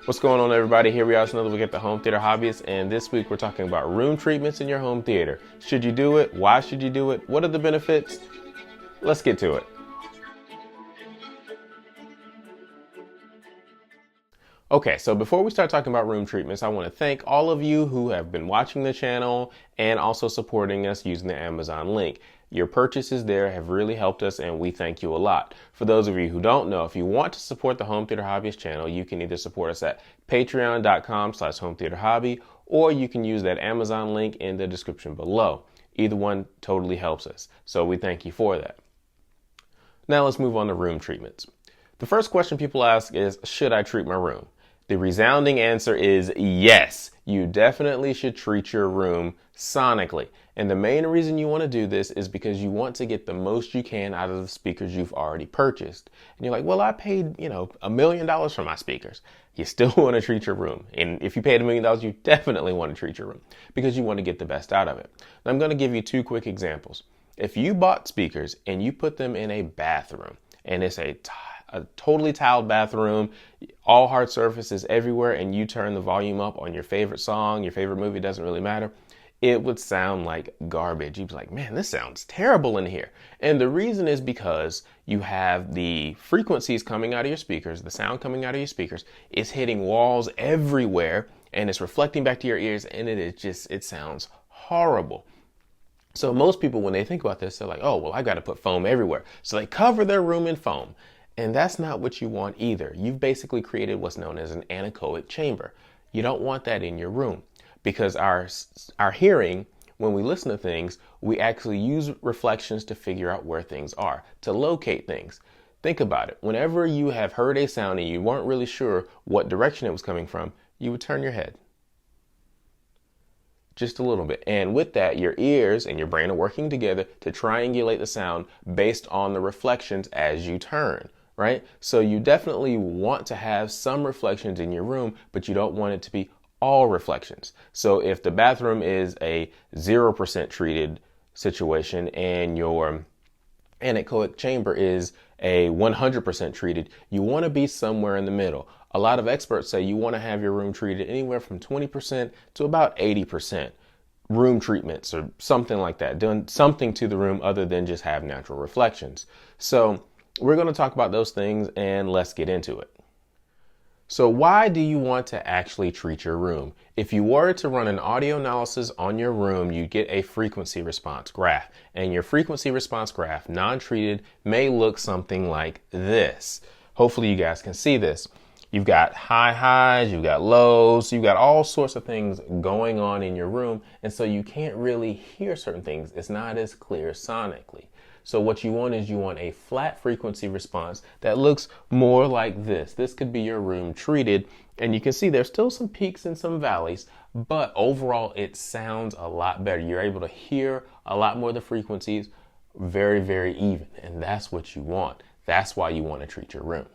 What's going on, everybody? Here we are, it's another look at the Home Theater Hobbyist, and this week we're talking about room treatments in your home theater. Should you do it? Why should you do it? What are the benefits? Let's get to it. Okay, so before we start talking about room treatments, I want to thank all of you who have been watching the channel and also supporting us using the Amazon link. Your purchases there have really helped us, and we thank you a lot. For those of you who don't know, if you want to support the Home Theater Hobbyist channel, you can either support us at patreon.com/hometheaterhobby, or you can use that Amazon link in the description below. Either one totally helps us, so we thank you for that. Now let's move on to room treatments. The first question people ask is, should I treat my room? The resounding answer is yes. You definitely should treat your room sonically. And the main reason you want to do this is because you want to get the most you can out of the speakers you've already purchased. And you're like, well, I paid, $1 million for my speakers. You still want to treat your room. And if you paid $1 million, you definitely want to treat your room because you want to get the best out of it. Now, I'm going to give you two quick examples. If you bought speakers and you put them in a bathroom, and it's a totally tiled bathroom, all hard surfaces everywhere, and you turn the volume up on your favorite song, your favorite movie, doesn't really matter, it would sound like garbage. You'd be like, man, this sounds terrible in here. And the reason is because you have the frequencies coming out of your speakers, the sound coming out of your speakers, is hitting walls everywhere, and it's reflecting back to your ears, and it sounds horrible. So most people, when they think about this, they're like, oh, well, I got to put foam everywhere. So they cover their room in foam. And that's not what you want either. You've basically created what's known as an anechoic chamber. You don't want that in your room because our hearing, when we listen to things, we actually use reflections to figure out where things are, to locate things. Think about it. Whenever you have heard a sound and you weren't really sure what direction it was coming from, you would turn your head just a little bit. And with that, your ears and your brain are working together to triangulate the sound based on the reflections as you turn. Right? So you definitely want to have some reflections in your room, but you don't want it to be all reflections. So if the bathroom is a 0% treated situation and your anechoic chamber is a 100% treated, you want to be somewhere in the middle. A lot of experts say you want to have your room treated anywhere from 20% to about 80% room treatments or something like that, doing something to the room other than just have natural reflections. So we're going to talk about those things, and let's get into it. So why do you want to actually treat your room? If you were to run an audio analysis on your room, you get a frequency response graph. And your frequency response graph, non-treated, may look something like this. Hopefully you guys can see this. You've got high highs, you've got lows, you've got all sorts of things going on in your room. And so you can't really hear certain things. It's not as clear sonically. So what you want is a flat frequency response that looks more like this. This could be your room treated, and you can see there's still some peaks and some valleys, but overall it sounds a lot better. You're able to hear a lot more of the frequencies, very, very even, and that's what you want. That's why you want to treat your room.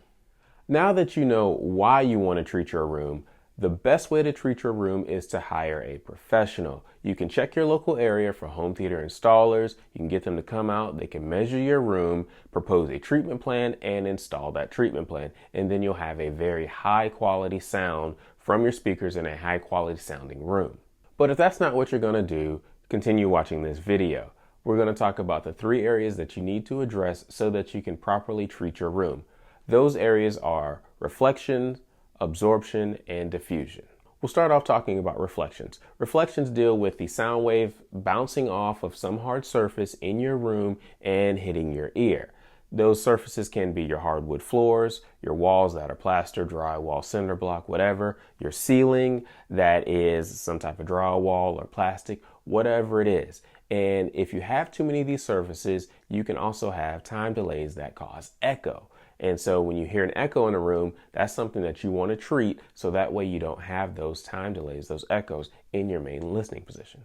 Now that you know why you want to treat your room, the best way to treat your room is to hire a professional. You can check your local area for home theater installers. You can get them to come out. They can measure your room, propose a treatment plan, and install that treatment plan. And then you'll have a very high quality sound from your speakers in a high quality sounding room. But if that's not what you're going to do, continue watching this video. We're going to talk about the 3 areas that you need to address so that you can properly treat your room. Those areas are reflection, absorption, and diffusion. We'll start off talking about reflections. Reflections deal with the sound wave bouncing off of some hard surface in your room and hitting your ear. Those surfaces can be your hardwood floors, your walls that are plaster, drywall, cinder block, whatever, your ceiling that is some type of drywall or plastic, whatever it is. And if you have too many of these surfaces, you can also have time delays that cause echo. And so when you hear an echo in a room, that's something that you want to treat so that way you don't have those time delays, those echoes in your main listening position.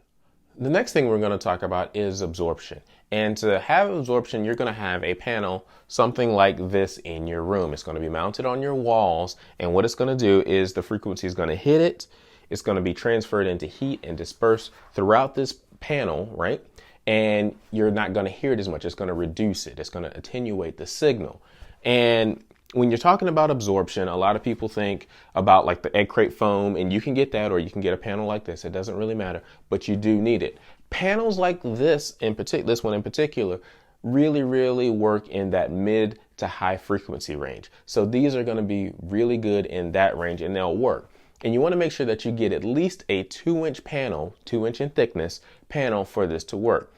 The next thing we're going to talk about is absorption. And to have absorption, you're going to have a panel, something like this in your room. It's going to be mounted on your walls. And what it's going to do is the frequency is going to hit it. It's going to be transferred into heat and dispersed throughout this panel, right? And you're not going to hear it as much. It's going to reduce it. It's going to attenuate the signal. And when you're talking about absorption, a lot of people think about like the egg crate foam, and you can get that or you can get a panel like this. It doesn't really matter, but you do need it. Panels like this in particular, this one in particular, really work in that mid to high frequency range. So these are going to be really good in that range and they'll work. And you want to make sure that you get at least a 2-inch panel, 2-inch in thickness panel for this to work.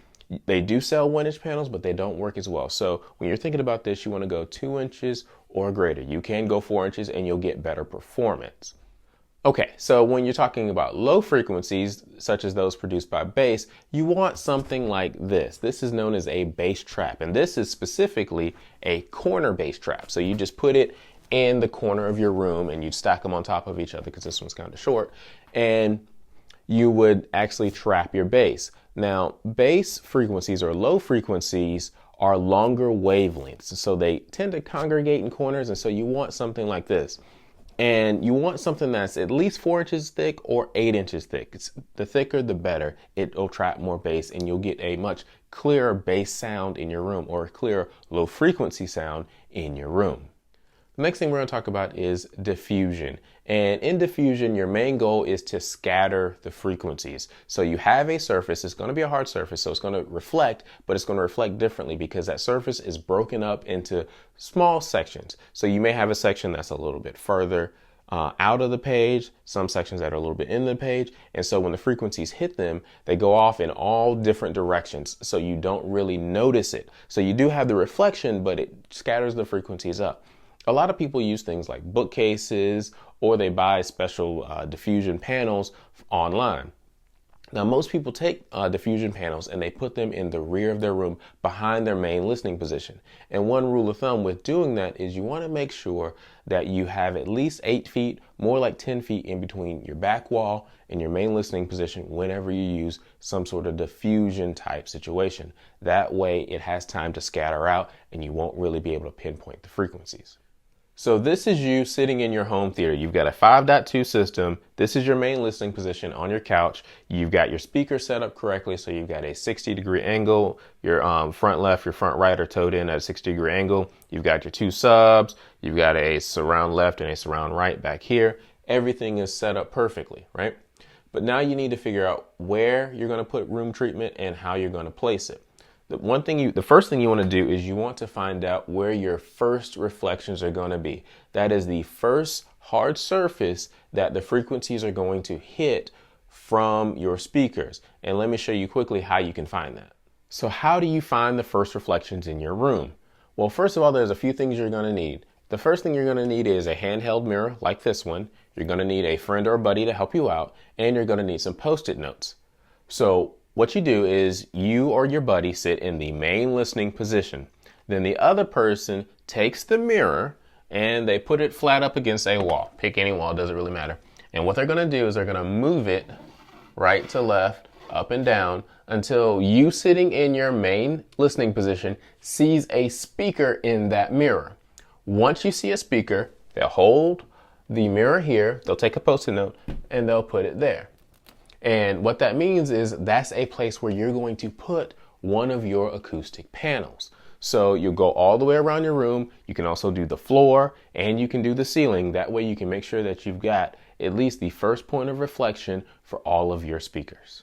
They do sell 1-inch panels, but they don't work as well. So when you're thinking about this, you want to go 2 inches or greater. You can go 4 inches and you'll get better performance. Okay, so when you're talking about low frequencies, such as those produced by bass, you want something like this. This is known as a bass trap, and this is specifically a corner bass trap. So you just put it in the corner of your room and you'd stack them on top of each other because this one's kind of short, and you would actually trap your bass. Now, bass frequencies or low frequencies are longer wavelengths, so they tend to congregate in corners, and so you want something like this. And you want something that's at least 4 inches thick or 8 inches thick. The thicker, the better. It'll trap more bass and you'll get a much clearer bass sound in your room, or a clearer low frequency sound in your room. The next thing we're going to talk about is diffusion. And in diffusion, your main goal is to scatter the frequencies. So you have a surface, it's going to be a hard surface, so it's going to reflect, but it's going to reflect differently because that surface is broken up into small sections. So you may have a section that's a little bit further out of the page, some sections that are a little bit in the page. And so when the frequencies hit them, they go off in all different directions. So you don't really notice it. So you do have the reflection, but it scatters the frequencies up. A lot of people use things like bookcases, or they buy special diffusion panels online. Now, most people take diffusion panels and they put them in the rear of their room behind their main listening position. And one rule of thumb with doing that is you want to make sure that you have at least 8 feet, more like 10 feet in between your back wall and your main listening position whenever you use some sort of diffusion type situation. That way it has time to scatter out and you won't really be able to pinpoint the frequencies. So this is you sitting in your home theater. You've got a 5.2 system. This is your main listening position on your couch. You've got your speaker set up correctly. So you've got a 60-degree angle. Your front left, your front right are towed in at a 60-degree angle. You've got your 2 subs. You've got a surround left and a surround right back here. Everything is set up perfectly, right? But now you need to figure out where you're going to put room treatment and how you're going to place it. The first thing you want to do is you want to find out where your first reflections are going to be. That is the first hard surface that the frequencies are going to hit from your speakers. And let me show you quickly how you can find that. So how do you find the first reflections in your room? Well, first of all, there's a few things you're going to need. The first thing you're going to need is a handheld mirror like this one. You're going to need a friend or a buddy to help you out, and you're going to need some Post-it notes. So what you do is you or your buddy sit in the main listening position. Then the other person takes the mirror and they put it flat up against a wall. Pick any wall, doesn't really matter. And what they're going to do is they're going to move it right to left, up and down, until you sitting in your main listening position sees a speaker in that mirror. Once you see a speaker, they'll hold the mirror here, they'll take a Post-it note, and they'll put it there. And what that means is that's a place where you're going to put one of your acoustic panels. So you'll go all the way around your room. You can also do the floor and you can do the ceiling. That way you can make sure that you've got at least the first point of reflection for all of your speakers.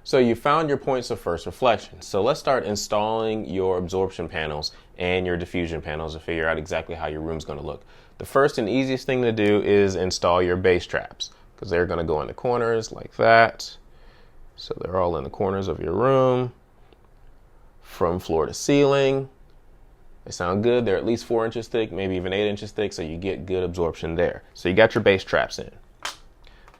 So you found your points of first reflection. So let's start installing your absorption panels and your diffusion panels to figure out exactly how your room's going to look. The first and easiest thing to do is install your bass traps, because they're going to go in the corners like that. So they're all in the corners of your room from floor to ceiling. They sound good. They're at least 4 inches thick, maybe even 8 inches thick, so you get good absorption there. So you got your bass traps in.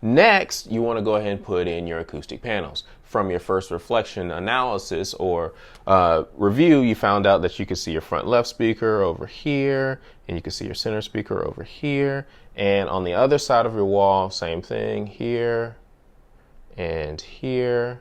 Next, you want to go ahead and put in your acoustic panels. From your first reflection analysis or review, you found out that you could see your front left speaker over here, and you can see your center speaker over here. And on the other side of your wall, same thing, here and here.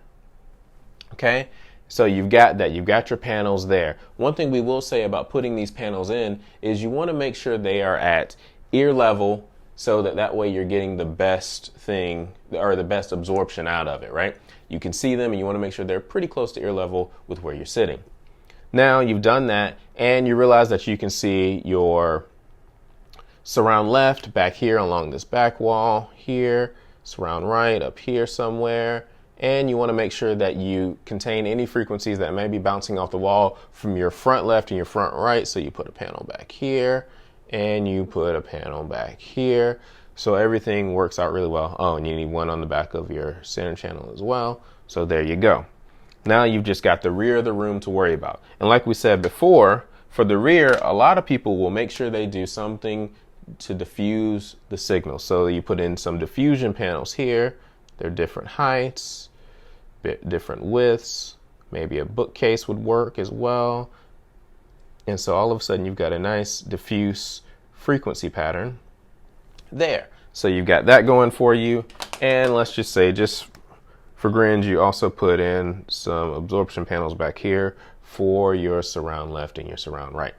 Okay, so you've got that. You've got your panels there. One thing we will say about putting these panels in is you want to make sure they are at ear level, so that way you're getting the best thing or the best absorption out of it, right? You can see them and you want to make sure they're pretty close to ear level with where you're sitting. Now you've done that and you realize that you can see your Surround left back here along this back wall here, surround right up here somewhere, and you want to make sure that you contain any frequencies that may be bouncing off the wall from your front left and your front right. So you put a panel back here and you put a panel back here. So everything works out really well. Oh, and you need one on the back of your center channel as well. So there you go. Now you've just got the rear of the room to worry about. And like we said before, for the rear, a lot of people will make sure they do something to diffuse the signal. So you put in some diffusion panels here. They're different heights, different widths. Maybe a bookcase would work as well. And so all of a sudden you've got a nice diffuse frequency pattern there. So you've got that going for you. And let's just say, just for grins, you also put in some absorption panels back here for your surround left and your surround right.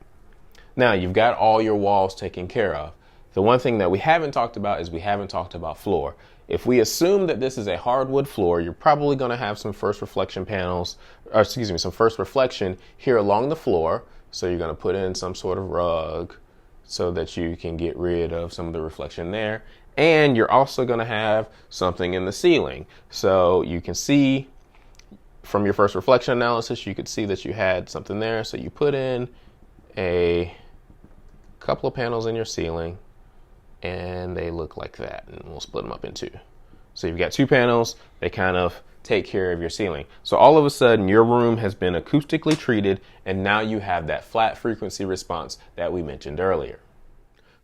Now you've got all your walls taken care of. The one thing that we haven't talked about is we haven't talked about floor. If we assume that this is a hardwood floor, you're probably going to have some first reflection panels, or excuse me, some first reflection here along the floor. So you're going to put in some sort of rug so that you can get rid of some of the reflection there. And you're also going to have something in the ceiling. So you can see from your first reflection analysis, you could see that you had something there. So you put in a couple of panels in your ceiling and they look like that. And we'll split them up in two. So you've got two panels. They kind of take care of your ceiling. So all of a sudden your room has been acoustically treated and now you have that flat frequency response that we mentioned earlier.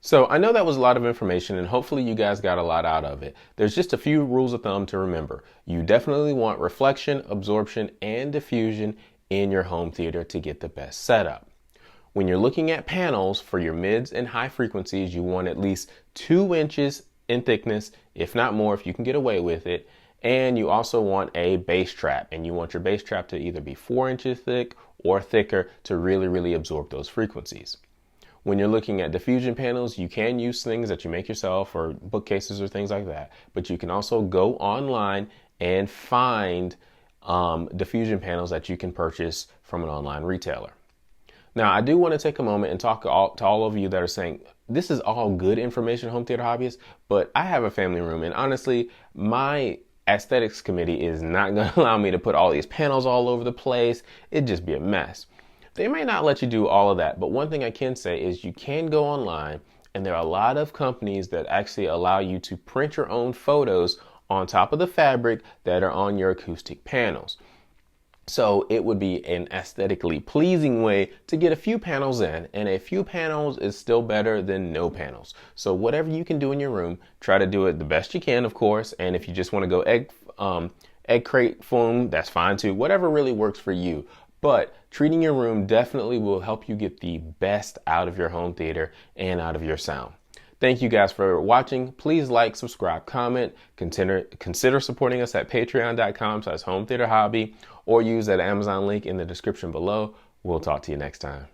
So I know that was a lot of information and hopefully you guys got a lot out of it. There's just a few rules of thumb to remember. You definitely want reflection, absorption, and diffusion in your home theater to get the best setup. When you're looking at panels for your mids and high frequencies, you want at least 2 inches in thickness, if not more, if you can get away with it. And you also want a bass trap, and you want your bass trap to either be 4 inches thick or thicker to really absorb those frequencies. When you're looking at diffusion panels, you can use things that you make yourself or bookcases or things like that, but you can also go online and find diffusion panels that you can purchase from an online retailer. Now, I do want to take a moment and talk to all of you that are saying, this is all good information, home theater hobbyists, but I have a family room, and honestly, my aesthetics committee is not going to allow me to put all these panels all over the place. It'd just be a mess. They may not let you do all of that, but one thing I can say is you can go online, and there are a lot of companies that actually allow you to print your own photos on top of the fabric that are on your acoustic panels. So it would be an aesthetically pleasing way to get a few panels in, and a few panels is still better than no panels. So whatever you can do in your room, try to do it the best you can, of course. And if you just want to go egg crate foam, that's fine too. Whatever really works for you. But treating your room definitely will help you get the best out of your home theater and out of your sound. Thank you guys for watching. Please like, subscribe, comment, consider supporting us at patreon.com/hometheaterhobby or use that Amazon link in the description below. We'll talk to you next time.